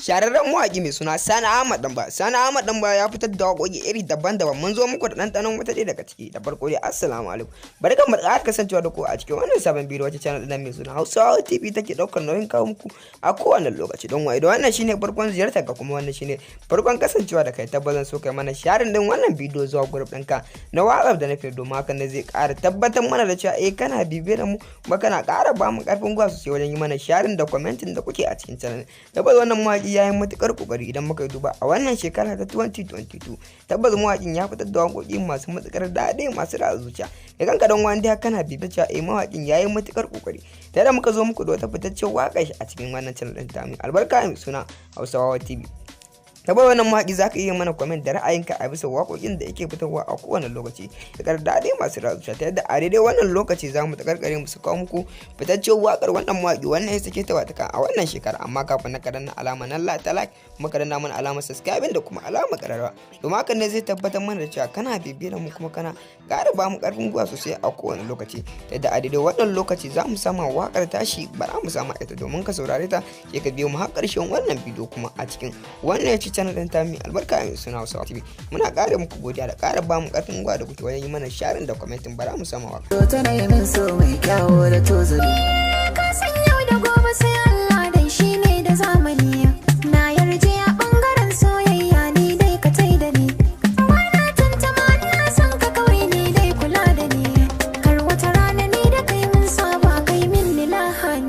Shahararren mawaƙi mai suna Sani Ahmad Damba. Sani Ahmad Damba ya fitar da waƙoƙi iri daban-daban. Mun zo muku da ɗanɗanon wata ɗaya daga ciki. Da farko dai assalamu alaikum. Barkan mu da kasancewa da ku a cikin wannan sabon bidiyo wacce channel ɗin mai suna Hausawa TV take ɗaukar nauyin kawo muku a kowane lokaci. Don wai da wannan shine farkon ziyartar ka kuma wannan shine farkon kasancewa da kai, tabbazan so kai mana sharing din wannan bidiyo zuwa group ɗinka na WhatsApp da na Facebook, domin hakan ne zai ƙara tabbatar mana da cewa kana bibiyar mu kuma kana ƙara ba mu ƙarfin gwiwa sosai wajen yi mana sharing da commenting da kuke a cikin channel. Tabbas wannan mawaƙi ya yi matuƙar ƙoƙari idan muka duba a wannan shekara ta 2022. Tabbas mawaƙin ya fitar da waƙoƙi masu matuƙar daɗi masu da zuciya. Da kanka don wani da kana bibiyar cewa mawaƙin ya yi matuƙar ƙoƙari. Tare da muka zo muku da wata fitaccen waƙa a cikin wannan channel ɗin tamu albarka mai suna Hausawa TV. Tabbas wannan mawaƙi za ka iya mana comment da ra'ayinka a bisa waƙoƙin da yake fitarwa a kowane lokaci da daɗi masu ratsuwa, ta yadda a daidai wannan lokaci za mu takarkare mu su kawo muku fitaccen waƙar wannan mawaƙi wannan ya sake ta wataka a wannan shekara. Amma kafin na karanna alama nan ta like kuma karanna mana alamar subscribe da kuma alamar kararrawa, domin hakan ne zai tabbatar mana da cewa kana bibiyar mu kuma kana ƙara ba mu ƙarfin gwiwa sosai a kowane lokaci. Ta yadda a daidai wannan lokaci za mu sama waƙar tashi bara mu sama ita domin ka saurare ta, ke ka biyo mu har ƙarshen wannan bidiyo kuma a cikin wannan ya ci channel ɗin ta mai albarka mai suna Hausawa TV. Muna ƙara muku godiya da ƙara ba mu ƙarfin gwiwa da kuke wajen yi mana sharing da commenting bara mu sama waka. Tana yi min so mai kyawo da tozali. Ka san yau da gobe sai Allah dai shi ne da zamani. Na yarje a ɓangaren soyayya ni dai ka tai da ni. Bana tantama ina son ka kawai ni dai kula da ni. Kar wata rana ni da kai mun saba kai min ni lahani.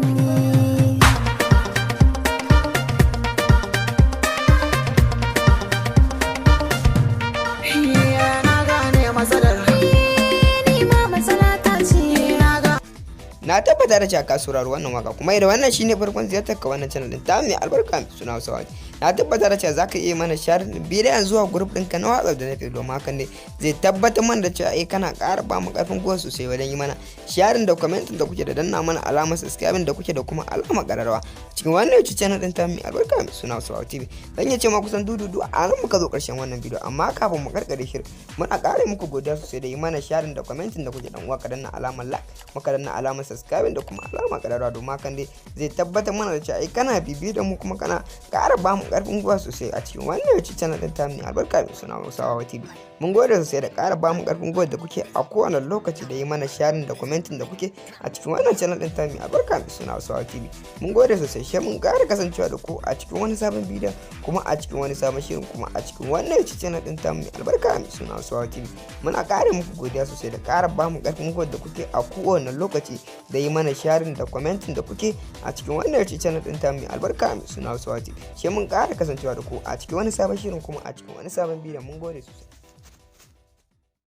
Na tabbata da cewa ka saurari wannan waka kuma idan wannan shine farkon ziyartar ka wannan channel din ta mai albarka mai suna Hausawa. Na tabbata da cewa zaka iya mana share bidiyon zuwa group ɗinka na WhatsApp da na Facebook, domin hakan ne zai tabbatar mana da cewa kana ƙara ba mu ƙarfin gwiwa sosai wajen yi mana sharing da commenting da kuke da danna mana alamar subscribe da kuke da kuma alamar ƙararrawa cikin wannan YouTube channel din ta mai albarka mai suna Hausawa TV. Zan iya ce ma kusan dudu a nan muka zo ƙarshen wannan bidiyo, amma kafin mu karkare shirin muna ƙara muku godiya sosai da yi mana sharing da commenting da kuke dan uwa ka danna alamar like muka danna alamar subscribe da kuma alama kararwa, domin hakan dai zai tabbatar mana da cewa kana bibiye da mu kuma kana ƙara ba mu ƙarfin gwiwa sosai a cikin wannan YouTube channel din ta mai albarka mai suna Hausawa TV. Mun gode sosai da ƙara ba mu ƙarfin gwiwa da kuke a kowane lokaci da yi mana sharing da commenting da kuke a cikin wannan channel din ta mai albarka mai suna Hausawa TV. Mun gode sosai, shi mun ƙara kasancewa da ku a cikin wani sabon bidiyo kuma a cikin wani sabon shirin kuma a cikin wannan YouTube channel din ta mai albarka mai suna Hausawa TV. Muna ƙara muku godiya sosai da ƙara ba mu ƙarfin gwiwa da kuke a kowane lokaci da yi mana sharing da commenting da kuke a cikin wannan YouTube channel din ta mai albarka mai suna Hausawa TV. Shi mun ƙara kasancewa da ku a cikin wani sabon shirin kuma a cikin wani sabon bidiyon. Mun gode sosai.